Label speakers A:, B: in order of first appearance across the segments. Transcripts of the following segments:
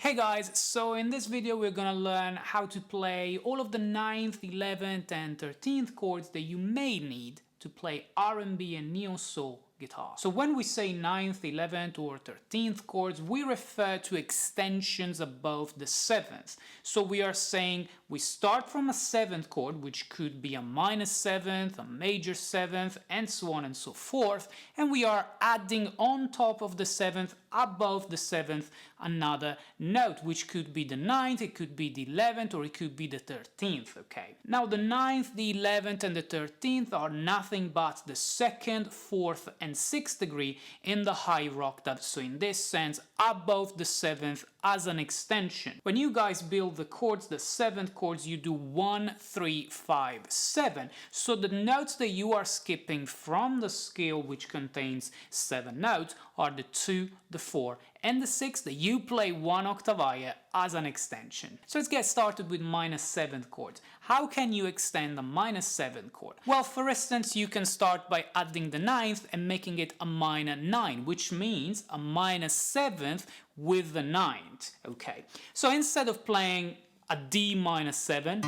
A: Hey guys, so in this video we're gonna learn how to play all of the 9th, 11th and 13th chords that you may need to play R&B and neo-soul guitar. So when we say 9th, 11th or 13th chords, we refer to extensions above the 7th. So we are saying we start from a 7th chord, which could be a minor 7th, a major 7th, and so on and so forth, and we are adding on top of the 7th, above the 7th, another note, which could be the 9th, it could be the 11th, or it could be the 13th, okay? Now the 9th, the 11th, and the 13th are nothing but the 2nd, 4th, and 6th degree in the higher octave, so in this sense, above the 7th as an extension. When you guys build the chords, the 7th chords, you do 1, 3, 5, 7. So the notes that you are skipping from the scale, which contains 7 notes, are the 2, the 4, and the 6 that you play 1 octave higher as an extension. So let's get started with minor 7th chords. How can you extend a minor 7th chord? Well, for instance, you can start by adding the 9th and making it a minor 9, which means a minor 7th with the 9th, okay? So instead of playing a D minor 7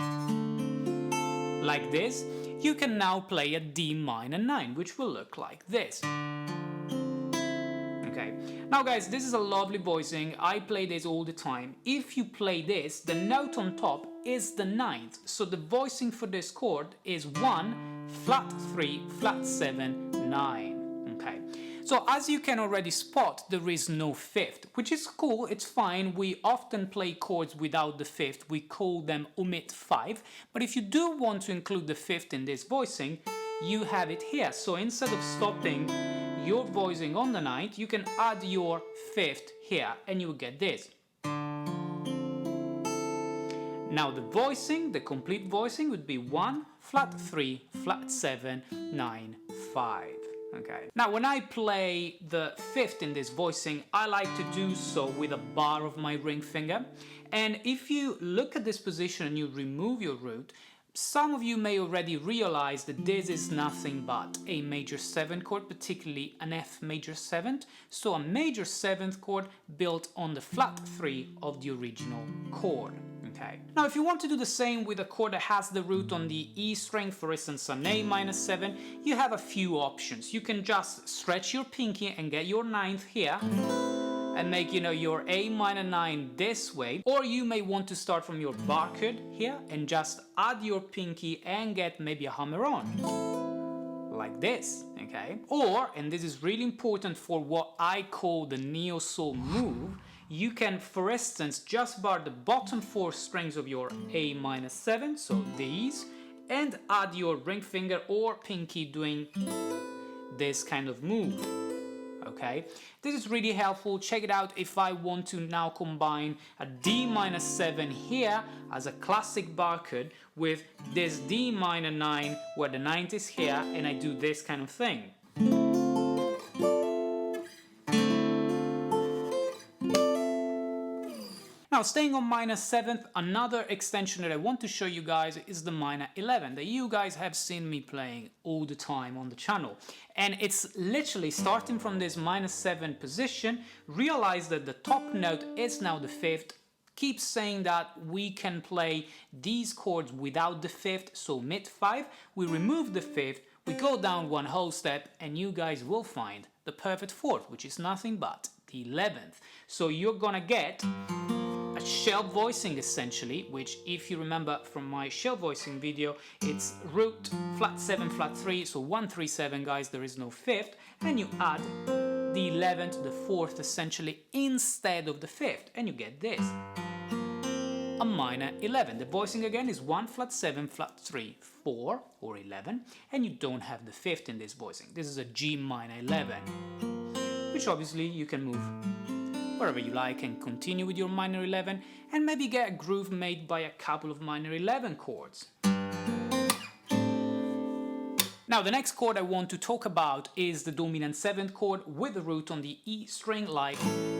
A: like this, you can now play a D minor 9, which will look like this. Okay. Now guys, this is a lovely voicing, I play this all the time. If you play this, the note on top is the 9th, so the voicing for this chord is 1, flat 3, flat 7, 9, okay. So as you can already spot, there is no 5th, which is cool, it's fine, we often play chords without the 5th, we call them omit 5, but if you do want to include the 5th in this voicing, you have it here, so instead of stopping your voicing on the 9th, you can add your 5th here and you will get this. Now the voicing, the complete voicing would be 1, flat 3, flat 7, 9, 5. Okay. Now when I play the 5th in this voicing, I like to do so with a bar of my ring finger. And if you look at this position and you remove your root, some of you may already realize that this is nothing but a major 7th chord, particularly an F major 7th. So a major 7th chord built on the flat 3 of the original chord. Okay. Now if you want to do the same with a chord that has the root on the E string, for instance an A minor 7, you have a few options. You can just stretch your pinky and get your 9th here and make, your A minor 9 this way, or you may want to start from your bar chord here and just add your pinky and get maybe a hammer on, like this, okay? Or, and this is really important for what I call the neo-soul move, you can, for instance, just bar the bottom 4 strings of your A minor 7, so these, and add your ring finger or pinky doing this kind of move. Okay, this is really helpful. Check it out if I want to now combine a D minor 7 here as a classic bar chord with this D minor 9 where the 9th is here and I do this kind of thing. Now staying on minor 7th, another extension that I want to show you guys is the minor 11 that you guys have seen me playing all the time on the channel. And it's literally starting from this minor 7 position, realize that the top note is now the 5th, keep saying that we can play these chords without the 5th, so mid 5, we remove the 5th, we go down one whole step and you guys will find the perfect 4th, which is nothing but the 11th. So you're gonna get a shell voicing essentially, which if you remember from my shell voicing video, it's root, flat 7, flat 3, so 1, 3, 7 guys, there is no 5th, and you add the 11th, the 4th essentially instead of the 5th, and you get this. A minor 11. The voicing again is 1, flat 7, flat 3, 4 or 11, and you don't have the 5th in this voicing. This is a G minor 11, which obviously you can move wherever you like and continue with your minor 11 and maybe get a groove made by a couple of minor 11 chords. Now the next chord I want to talk about is the dominant 7th chord with the root on the E string, like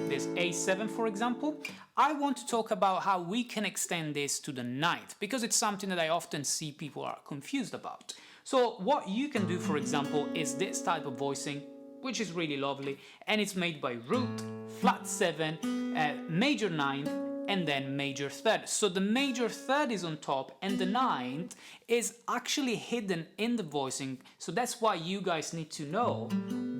A: this A7 for example. I want to talk about how we can extend this to the 9th because it's something that I often see people are confused about. So what you can do, for example, is this type of voicing, which is really lovely, and it's made by root, flat 7, major 9th, and then major third. So the major third is on top and the ninth is actually hidden in the voicing. So that's why you guys need to know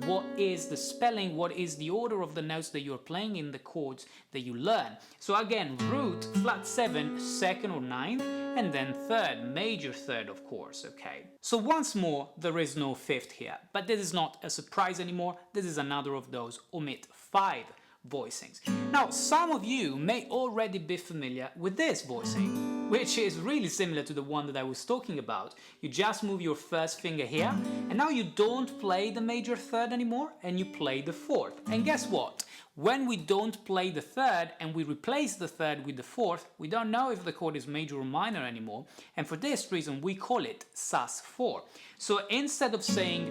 A: what is the spelling, what is the order of the notes that you're playing in the chords that you learn. So again, root, flat 7, second or ninth, and then third, major third, of course, okay? So once more, there is no fifth here, but this is not a surprise anymore. This is another of those omit 5 voicings. Now, some of you may already be familiar with this voicing, which is really similar to the one that I was talking about. You just move your first finger here, and now you don't play the major third anymore, and you play the fourth. And guess what? When we don't play the third and we replace the third with the fourth, we don't know if the chord is major or minor anymore, and for this reason we call it sus4. So instead of saying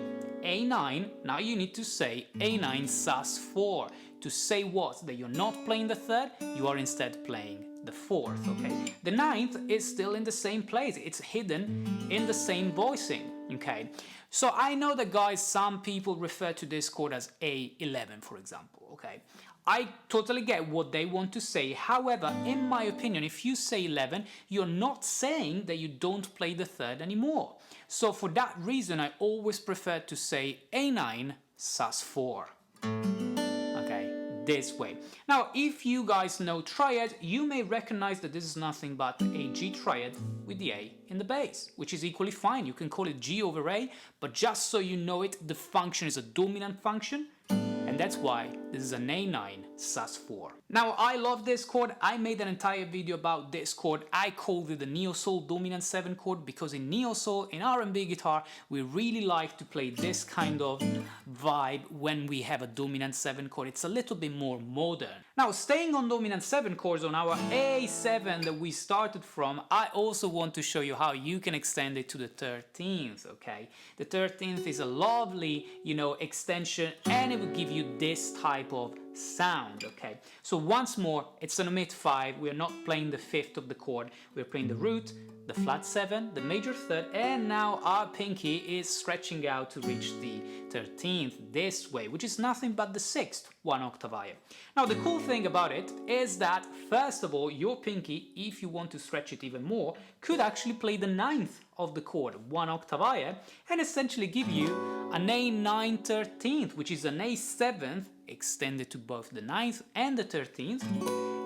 A: A9, now you need to say A9 sus4. To say what? That you're not playing the third, you are instead playing the fourth, okay? The ninth is still in the same place, it's hidden in the same voicing, okay? So I know that, guys, some people refer to this chord as A11, for example, okay? I totally get what they want to say. However, in my opinion, if you say 11, you're not saying that you don't play the third anymore. So for that reason, I always prefer to say A9 sus4. This way. Now, if you guys know triad, you may recognize that this is nothing but a G triad with the A in the bass, which is equally fine. You can call it G over A, but just so you know it, the function is a dominant function, and that's why this is an A9 sus4. Now, I love this chord. I made an entire video about this chord. I called it the Neo Soul Dominant 7 chord because in Neo Soul, in R&B guitar, we really like to play this kind of vibe when we have a dominant 7 chord. It's a little bit more modern. Now, staying on dominant 7 chords on our A7 that we started from, I also want to show you how you can extend it to the 13th, okay? The 13th is a lovely, extension, and it will give you this type of sound, okay? So once more, it's an omit 5. We are not playing the fifth of the chord. We're playing the root, the flat 7, the major third, and now our pinky is stretching out to reach the 13th this way, which is nothing but the 6th, 1 octave higher. Now, the cool thing about it is that, first of all, your pinky, if you want to stretch it even more, could actually play the 9th of the chord, 1 octave higher, and essentially give you an A9 13th, which is an A7th extended to both the 9th and the 13th.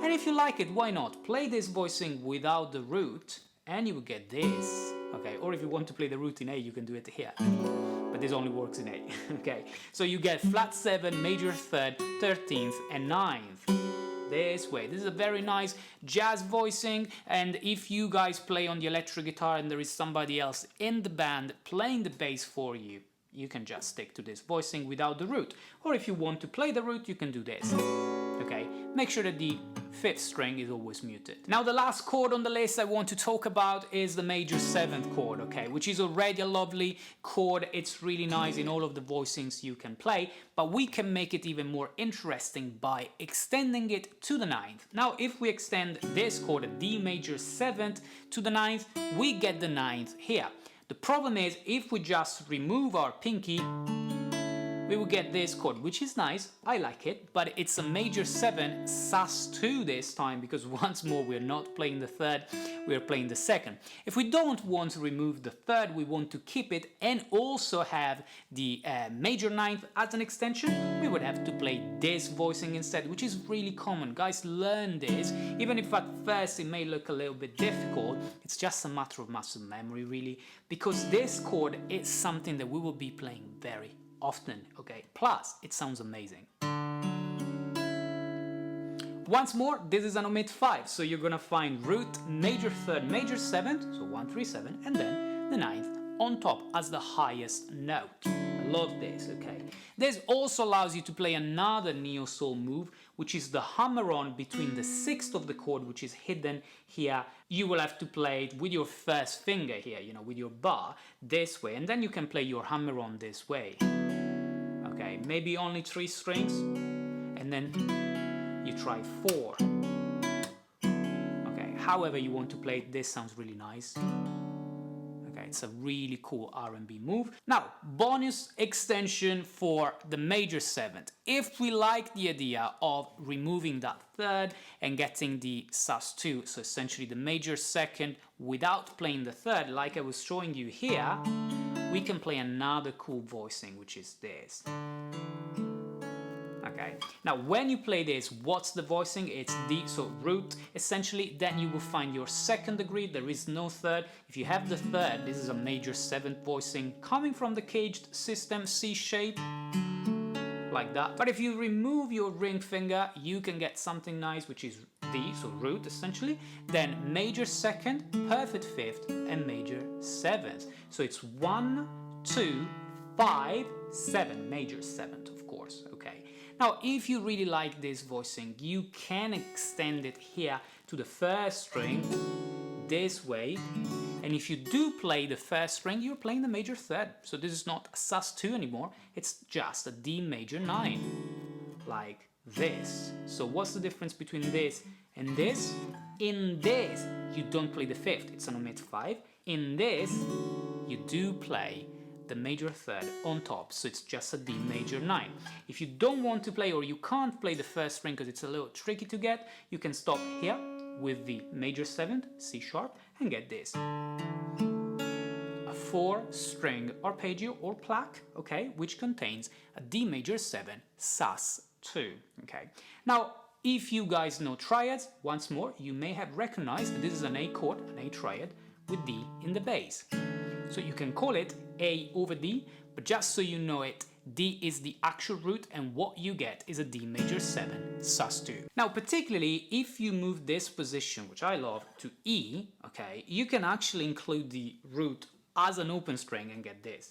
A: And if you like it, why not? Play this voicing without the root, and you will get this, okay? Or if you want to play the root in A, you can do it here. But this only works in A, okay? So you get flat 7, major third, 13th, and 9th. This way. This is a very nice jazz voicing, and if you guys play on the electric guitar and there is somebody else in the band playing the bass for you, you can just stick to this voicing without the root. Or if you want to play the root, you can do this. Okay, make sure that the 5th string is always muted. Now, the last chord on the list I want to talk about is the major 7th chord, okay, which is already a lovely chord. It's really nice in all of the voicings you can play, but we can make it even more interesting by extending it to the 9th. Now, if we extend this chord, D major 7th, to the 9th, we get the 9th here. The problem is, if we just remove our pinky, we will get this chord, which is nice, I like it, but it's a major 7 sus2 this time, because once more we're not playing the third, we're playing the second. If we don't want to remove the third, we want to keep it and also have the major 9th as an extension, we would have to play this voicing instead, which is really common. Guys, learn this, even if at first it may look a little bit difficult, it's just a matter of muscle memory really, because this chord is something that we will be playing very often, okay? Plus, it sounds amazing. Once more, this is an omit 5, so you're gonna find root, major third, major 7th, so 1, 3, 7, and then the 9th on top as the highest note. I love this, okay? This also allows you to play another neo soul move, which is the hammer-on between the 6th of the chord, which is hidden here. You will have to play it with your first finger here, with your bar, this way, and then you can play your hammer-on this way. Okay, maybe only 3 strings, and then you try 4. Okay, however you want to play it, this sounds really nice. Okay, it's a really cool R&B move. Now, bonus extension for the major 7th. If we like the idea of removing that 3rd and getting the sus2, so essentially the major 2nd without playing the 3rd, like I was showing you here, we can play another cool voicing, which is this. Okay, now when you play this, what's the voicing? It's D, so root, essentially. Then you will find your 2nd degree, there is no 3rd. If you have the 3rd, this is a major 7th voicing coming from the caged system, C shape, like that. But if you remove your ring finger, you can get something nice, which is D, so root essentially. Then major 2nd, perfect 5th, and major 7th. So it's 1, 2, 5, 7, major 7th, of course, okay. Now, if you really like this voicing, you can extend it here to the 1st string, this way. And if you do play the 1st string, you're playing the major 3rd. So this is not a sus2 anymore, it's just a D major 9, like this. So what's the difference between this and this? In this, you don't play the 5th, it's an omit 5. In this, you do play the major 3rd on top, so it's just a D major 9. If you don't want to play, or you can't play the 1st string because it's a little tricky to get, you can stop here with the major 7th, C sharp, and get this. A 4-string arpeggio or plaque, okay, which contains a D major 7 sus2, okay. Now, if you guys know triads, once more, you may have recognized that this is an A chord, an A triad, with D in the bass. So you can call it A over D, but just so you know it, D is the actual root, and what you get is a D major 7 sus2. Now, particularly if you move this position, which I love, to E, okay, you can actually include the root as an open string and get this,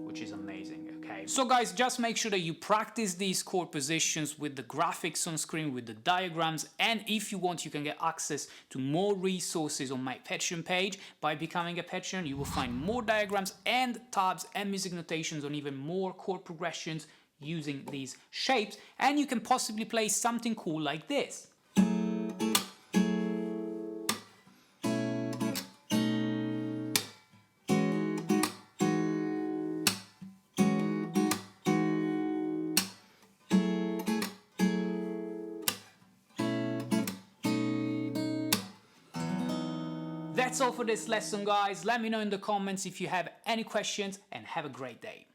A: which is amazing. Okay, so guys, just make sure that you practice these chord positions with the graphics on screen, with the diagrams, and if you want, you can get access to more resources on my Patreon page. By becoming a Patreon, you will find more diagrams and tabs and music notations on even more chord progressions using these shapes, and you can possibly play something cool like this. That's all for this lesson, guys. Let me know in the comments if you have any questions, and have a great day.